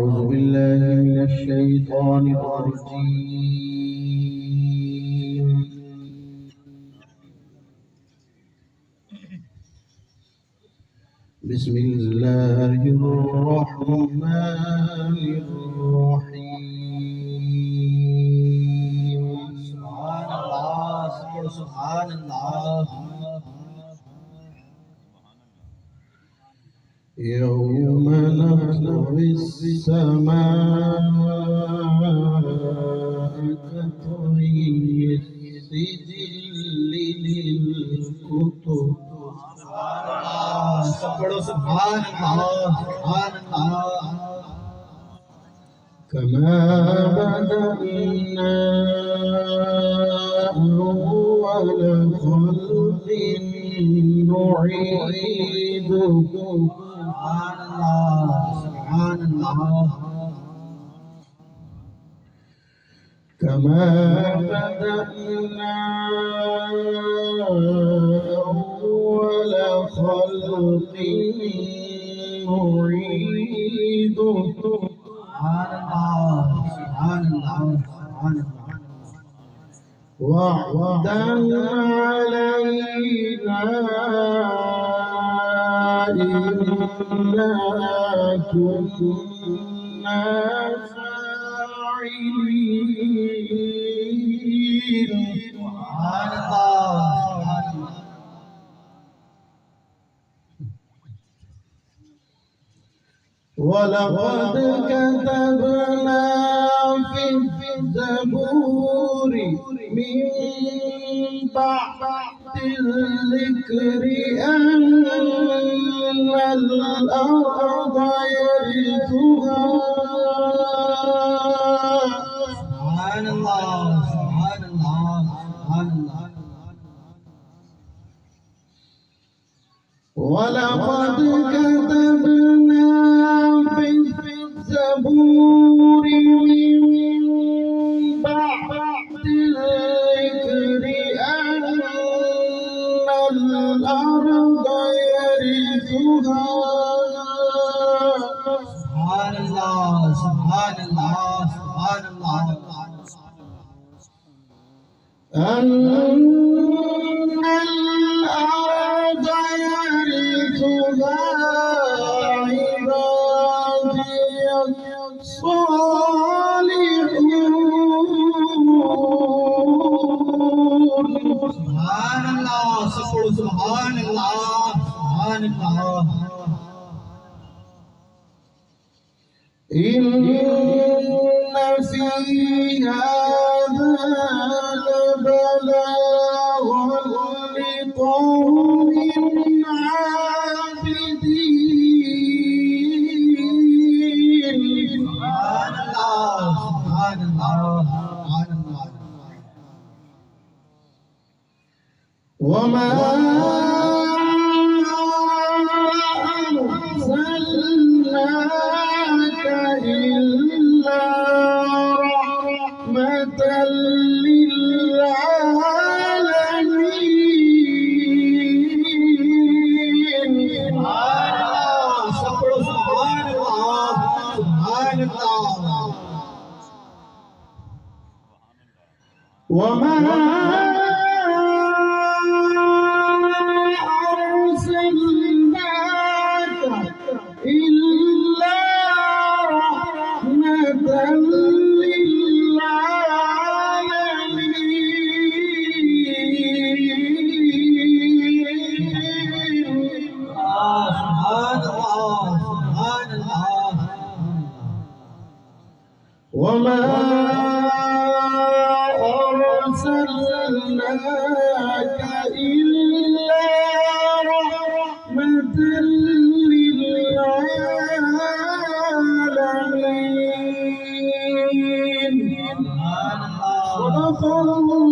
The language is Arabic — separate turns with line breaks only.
أعوذ بالله من الشيطان الرجيم. بسم الله الرحمن الرحيم.
سبحان الله سبحان الله.
يوم نطوي السماء كطي السجل للكتب.
سبحان الله سبحان الله.
كما بدأنا أول خلق نعيده.
سبحان الله سبحان الله.
كما بدأنا أول خلق نعيده.
سبحان الله سبحان الله سبحان الله.
وعدا علينا إنا كنا فاعلين.
سبحان الله سبحان الله.
ولقد كتبنا في الزبور من بعد الذكر أن الأرض يرثها.
سبحان الله سبحان الله سبحان الله.
ولقد كتبنا في الزبور من بعد الذكر أن الأرض يرثها.
سبحان الله سبحان الله سبحان الله.
أن الأرض يرثها عبادي الصالحون.
سبحان الله سبحان الله سبحان الله.
إن في هذا لبلاغا لقوم عابدين.
سبحان الله سبحان الله سبحان الله.
وما أرسلناك إلا رحمة للعالمين.
سبحان الله سبحان الله سبحان الله.
وما أرسلناك إلا رحمة للعالمين.
سبحان الله سبحان الله.
وما أرسلناك إلا رحمة للعالمين. صدق الله